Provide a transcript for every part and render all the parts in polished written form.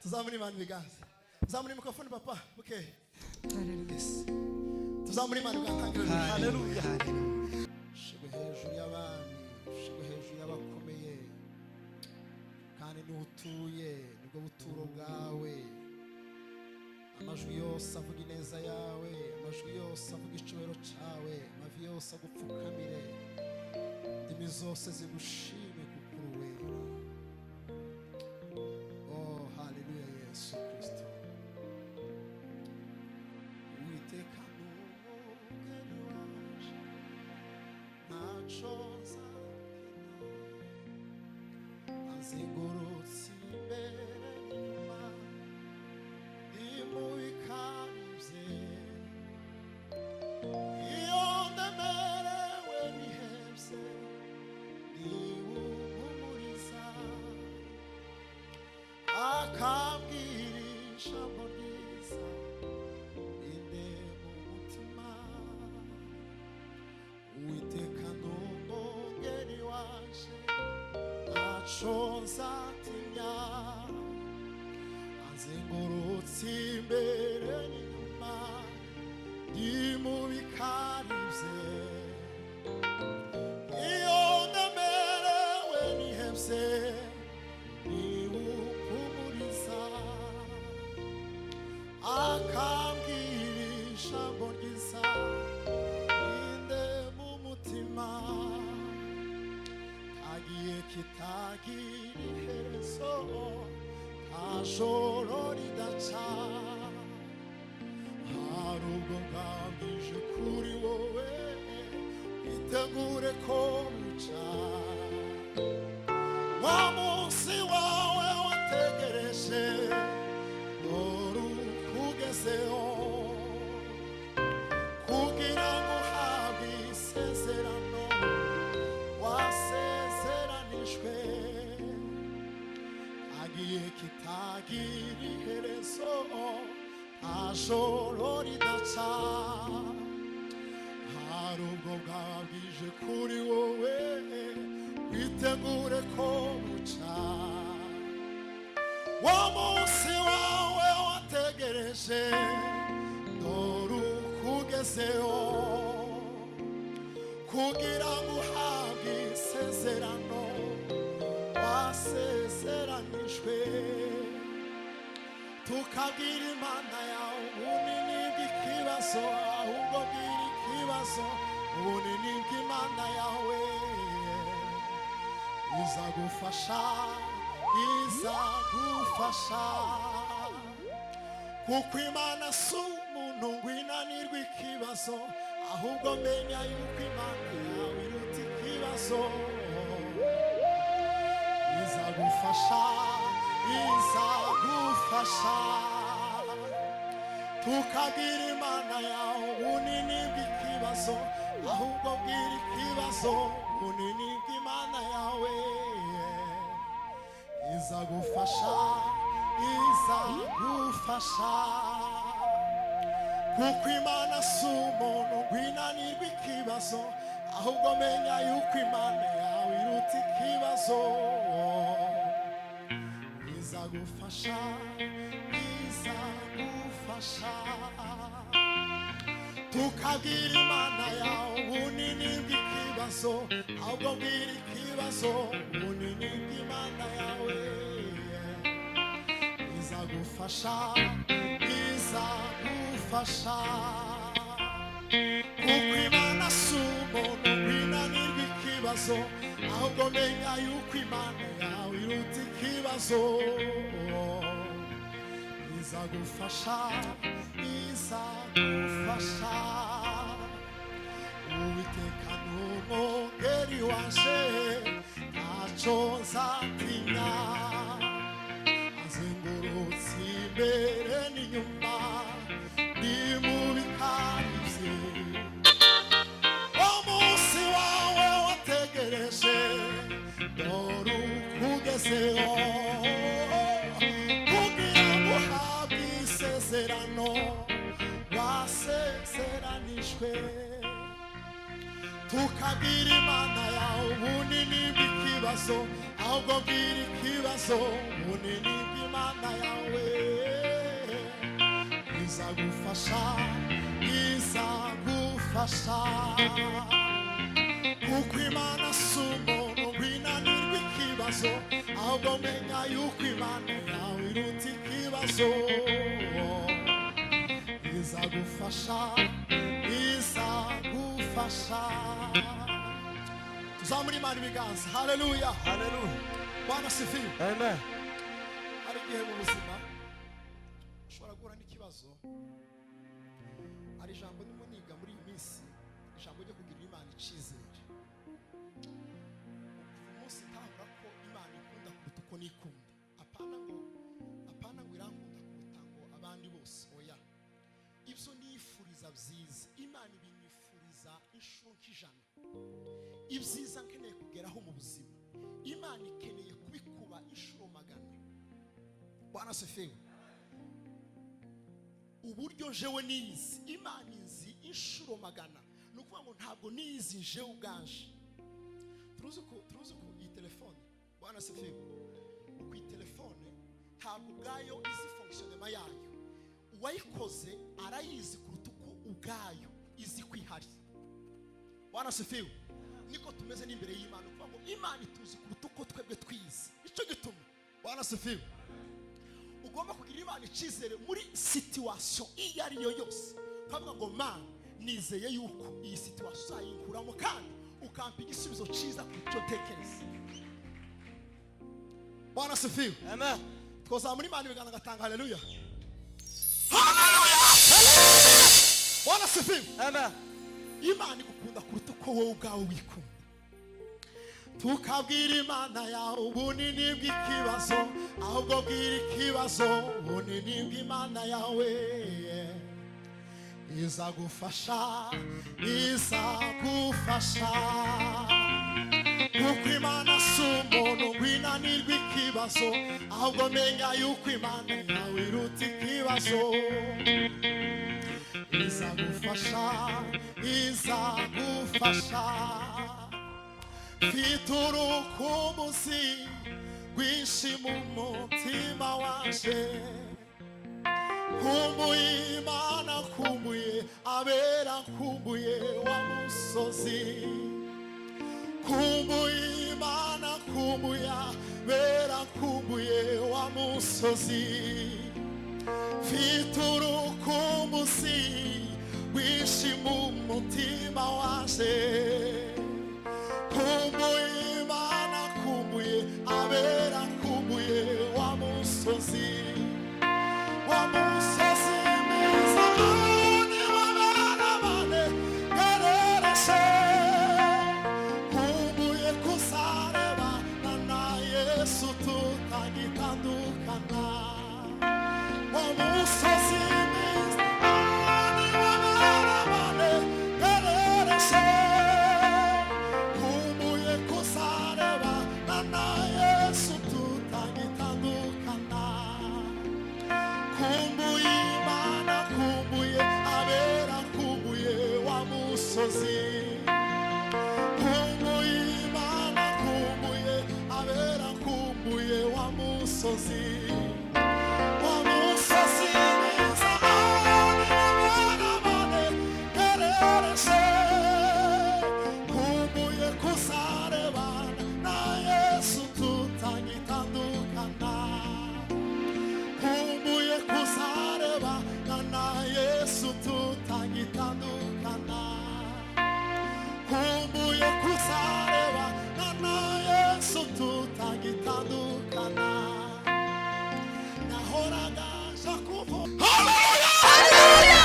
Tuzamuni biganza. Tuzamuni mikrofoni papa. Okay. Yes. Tuzamuni mani biganza. Hallelujah. Shigwe hejuru y'abami, shigwe hejuru y'abakomeye. Kandi n'utuye, nibwo buturo bwawe. Amajwi yose avuga ineza yawe, amajwi yose avuga icubero cawe, amavi yose agupfukamire. Indimi zose zigushime kuko uri wera. Yesu Kristo Uwiteka n'umugeni waje ntaco nzakena azengurutse imbere inyuma imubikarize iyo ndemerewe nihebye niwumpumuriza akambwira ijambo ryiza rinde mu mutima Uwiteka n'umugeni waje ntaco nzatinya azengurutse imbere n'inyuma ndi mu bikarize iyo igihe kitagira iherezo nta joro ridaca hari ubwo bwambije kuri wowe witegure ko buca wa munsi wawe wategereje dore ukugezeho kugira ngo uhabwe isezerano wasezeranijwe agiye kitagira iherezo nta joro ridaca hari ubwo bwabwije kuri wowe witegure ko buca wa munsi wawe wategereje dore ukugezeho kugira ngo uhabwe isezerano wasezeranijwe tukabwira Imana yawe ubunini bw'ikibazo ahubwo bwira ikibazo ubunini bw'Imana yawe izagufasha kuko Imana si umuntu ngo inanirwe ikibazo ahubwo menya yuko Imana yawe iruta ikibazo izagufasha tukabwira Imana yawe ubunini bw'ikibazo ahubwo bwira ikibazo ubunini bw'Imana yawe izagufasha kuko Imana si umuntu ngo inanirwe ikibazo ahubwo menya yuko Imana yawe iruta ikibazo izagufasha tukabwira Imana yawe ubunini bw'ikibazo ahubwo bwira ikibazo ubunini bw'Imana yawe izagufasha kuko Imana si umuntu ngo inanirwe ikibazo ahubwo menya yuko Imana yawe iruta ikibazo izagufasha Uwiteka n'umwungeri wanje ntacyo nzatinya azengurutse imbere n'inyuma ndi mu bikari bye umunsi wawe wategereje dore ukugezeho kugira ngo uhabwe isezerano wasezeranijwe tukabwira Imana yawe ubunini bw'ikibazo ahubwo bwira ikibazo ubunini bw'Imana yawe izagufasha kuko Imana si umuntu ngo inanirwe ikibazo ahubwo menya yuko Imana yawe iruta ikibazo izagufasha tuzamura Imana ibiganza haleluya Bwana asifiwe Amen. hari igihe mu buzima ushobora guhura n'ikibazo hari ijambo ndimo niga muri iyi minsi ijambo ryo kugirira Imana icyizere umunsi ntahura ko Imana ikunda kuruta uko nikunda apana ngo irankunda kuruta ngo abandi bose oya ibyo nifuriza byiza Imana ibinyifuriza inshuro nk'ijana ibyiza nkeneye kugeraho mu buzima Imana ikeneye kubikuba inshuro magana Bwana asifiwe uburyo jewe nizi Imana izi inshuro magana ni ukuvuga ngo ntabwo nizi jewe ubwanje turuzi ko iyi telefone Bwana asifiwe uko iyi telefone ntabwo ubwayo izi fonctionnement yayo uwayikoze arayizi kuruta uko ubwayo izi kwihari Bwana asifiwe niko tumeze n'imbere y'Imana kuvuga ngo Imana ituzi kuruta uko twebwe twizi icyo gituma Bwana asifiwe ugomba kugira Imana icyizere muri situation iyo ari yo yose ukavuga ngo Mana nizeye yuko iyi situation uzayinkuramo kandi ukampa igisubizo cyiza ku cyo tekereza Bwana sifiwe. Amen. Twazamura Imana ibiganza gatanga haleluya. Bwana sifiwe. Amen. Imana igukunda kuruta uko wowe ubwawe wikunda. Tukabwira Imana yawe ubunini bw'ikibazo, ahubwo bwira ikibazo ubunini bw'Imana yawe. Izagufasha, izagufasha. Kuko Imana si umuntu winanirwa ikibazo, ahubwo menya yuko Imana yawe iruta ikibazo. Izagufasha, izagufasha. Mfite urukumbuzi rwinshi mu mutima wanje. Kumbuye Imana, kumbuye abera, kumbuye wa musozi. Kumbuye Imana, kumbuye abera, kumbuye wa musozi. Mfite urukumbuzi rwinshi mu mutima wanje. Kumbuye Imana, kumbuye abera, kumbuye wa musozi. Wa musozi mwiza ni wabera bane gerereshe. Kumbuye kuzarebana na Yesu tutagitandukana. Wa musozi mwiza ni wabera bane gerereshe. Kumbuye kuzarebana na Yesu tutagitandukana. Kumbuye Imana, kumbuye abera, kumbuye wa musozi. Kumbuye Imana, kumbuye abera, kumbuye wa musozi. Wa musozi mwiza ni wabera bane gerereshe. Kumbuye kuzarebana na Yesu tutagitandukana. Kumbuye kuzarebana na Yesu tutagitandukana. Kumbuye kuzarebana na Yesu tutagitandukana. Nahoraga nja kuvuga haleluya.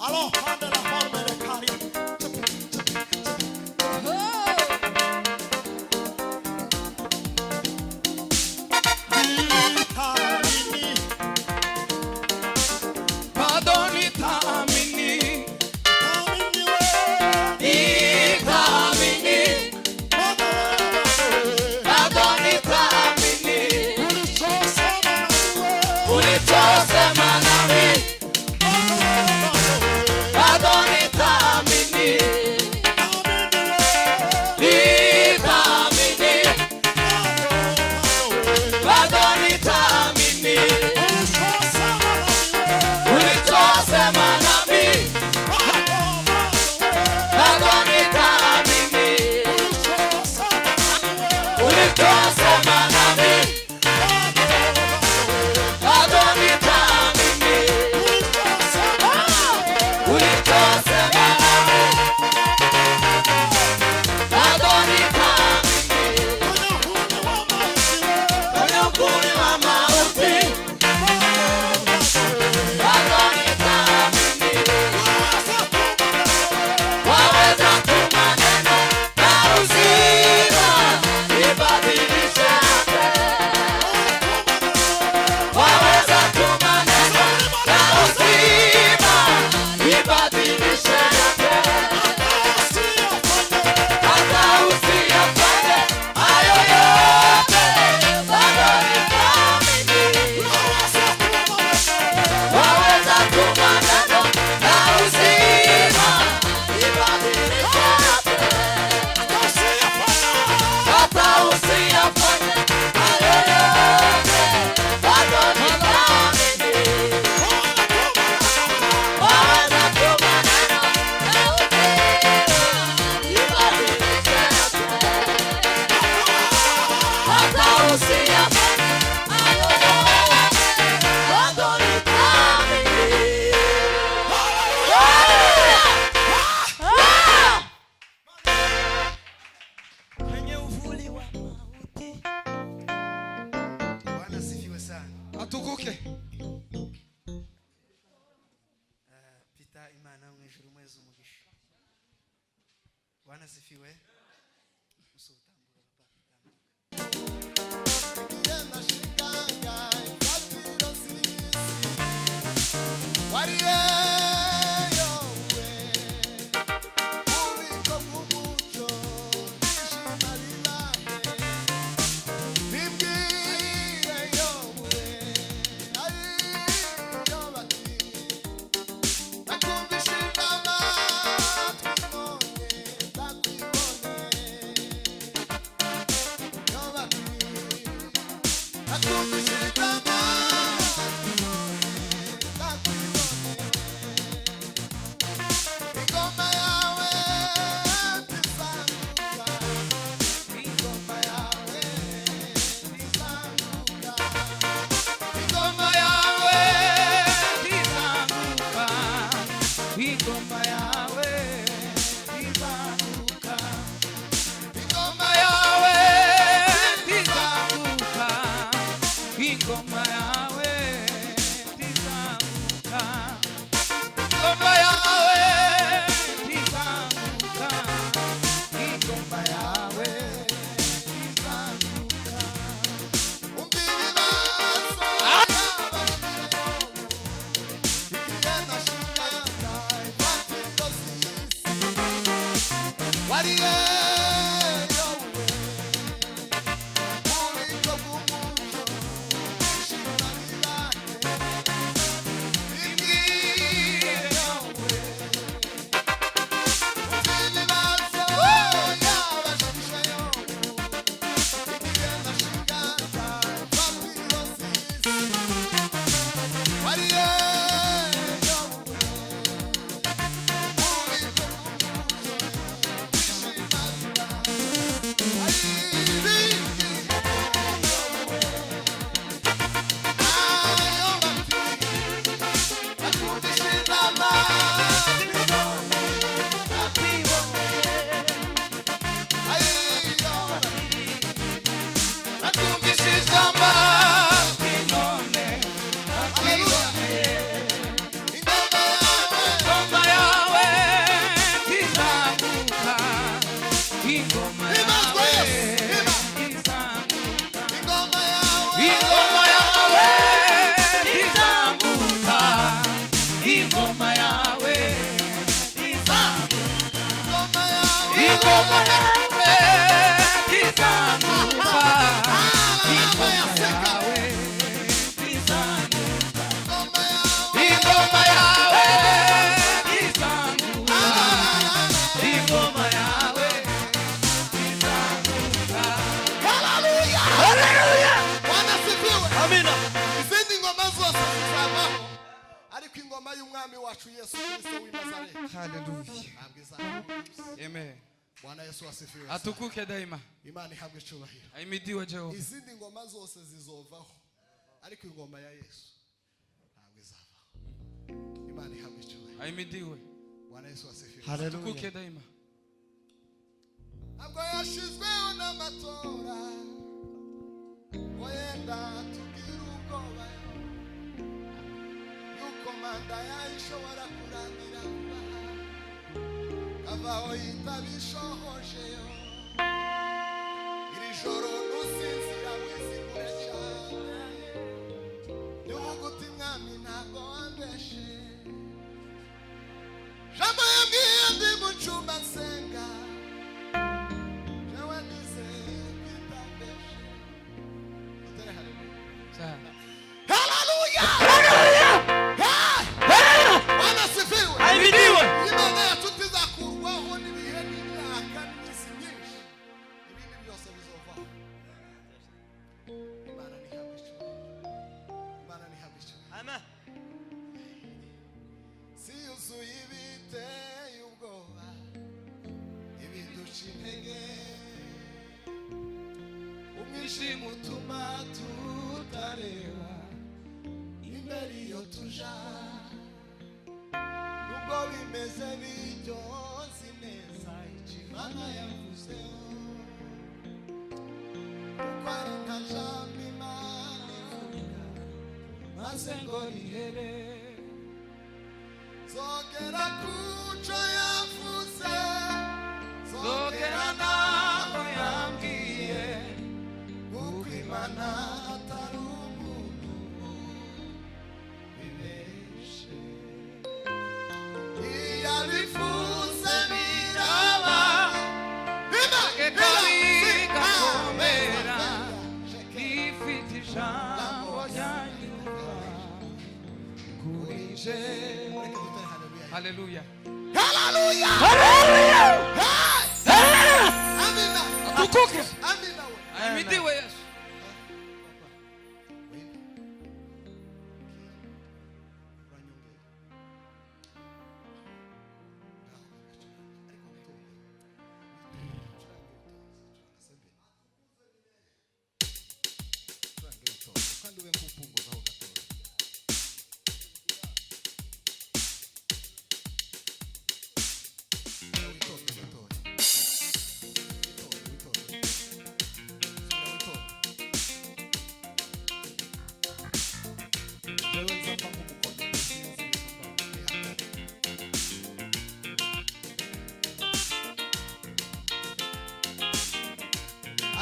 Alors, prendre la forme de Karim. Ulichosema nami, atukuke. Pita Imana mwijuru mwezi umugisha. Bwana sifiwe. Usutambura atukuke daima. Imana ihabwe cyubahiro. Ahimidiwe Jehova. Izindi ngoma zose zizovaho ariko ingoma ya Yesu ntabwo izavaho. Imana ihabwe cyubahiro. Ahimidiwe. Bwana Yesu asifiwe. Atukuke daima. Ntabwo yashizweho n'amatora ngo yenda tugire ubwoba yuko manda yayishobora kurangira avaho yitabishohojeyo iri joro nusinzira wizigure cyane nivuga uti mwami ntabwo wambeshe jambo yambwiye ndi mu cyumba nsenga jewe nizeye kwitambeshe utere haleluya haleluya haleluya Bwana sifiwe. Ahimidiwe. Imana yacu tizakurwaho n'ibihe n'imyaka n'imisi myinshi ibindi byose bizovaho. Imana nihabwe icyubahiro. Imana nihabwe icyubahiro. Amen. Si yuzuye ibiteye ubwoba ibiduca intege umwijima utuma tutareba imbere iyo tuja nubwo bimeze bityo nzi neza icyo Imana yavuzeho kuko ari nta jambo Imana ivuga maze ngo rihere zogera kuco yavuze zogera naho yambwiye kuko Imana atari umuntu bibeshe iyabifuza biraba bigakomera ifite ijambo ryanyuma kuri je. Haleluya, haleluya, haleluya, amina, atukuke, amina, ahimidiwe Yesu.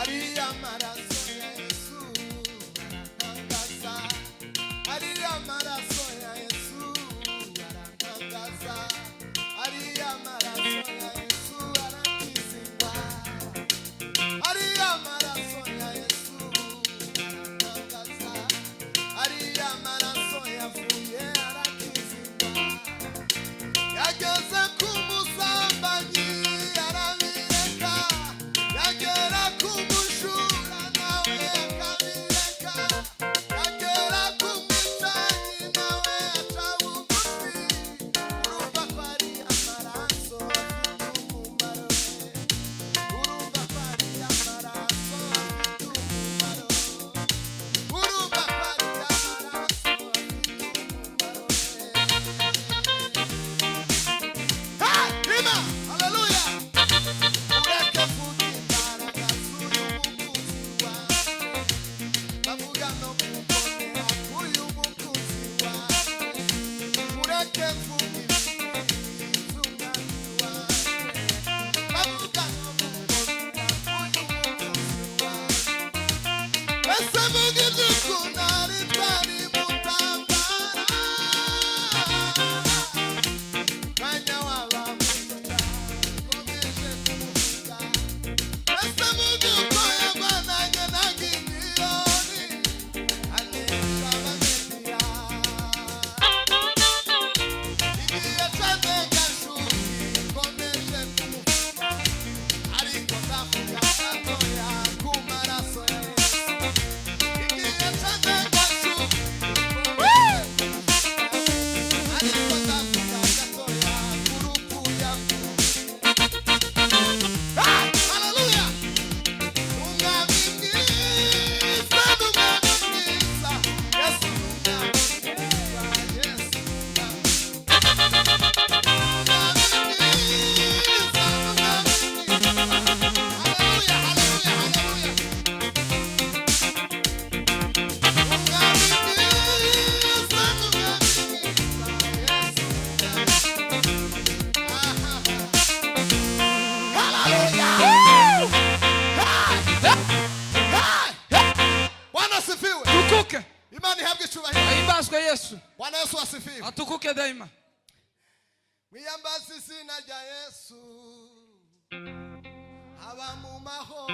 Ariya maraso ya Yesu arantangaza, ariya maraso ya Yesu arantangaza, ariya maraso ya Yesu arankiza, ariya maraso ya Yesu arantangaza, ariya maraso yavuye arankiza, yageze ku musambanyi arabireka, yagera ku mujura nawe akabireka, yagera ku mwicanyi nawe aca bugufi, urumva ko ari amaraso afite umumaro we, urumva ko ari amaraso afite umumaro, urumva ko ari amaraso afite umumaro we. Ima, haleluya, ureke vuga imbaraga z'uyu mukunzi wawe, bavuga no kukomera k'uyu mukunzi wawe, ureke vuga ibigwi by'umwami wawe, bavuga no kukomera k'uyu mukunzi wawe, ese vuga iby'ukuntu ari twari mutambara kanya wabamuza komeje kumuvuga, ese vuga uko yavananye na Gideyoni anesha Abamediya, igihe cy'amega nshuti komeje kumuvuga, ariko ndavuga gatoya ku maraso ya Yesu, igihe cy'amega nshuti komeje kumuvuga, ariko ndavuga gatoya ku rupfu yavuye. Haleluya, umwami mwiza, umwami mwiza, Yesu ni umwami mwiza, Yesu ni umwami mwiza, umwami mwiza, umwami mwiza. Haleluya, haleluya, haleluya, umwami mwiza, umwami mwiza, Yesu ni Bwana asifiwe. Tukuke, Imani ihabwe icyubahiro. ahimbazwe Yesu, Bwana Yesu asifiwe. atukuke daima. Mwiyambaze izina rya Yesu, aba mu mahoro.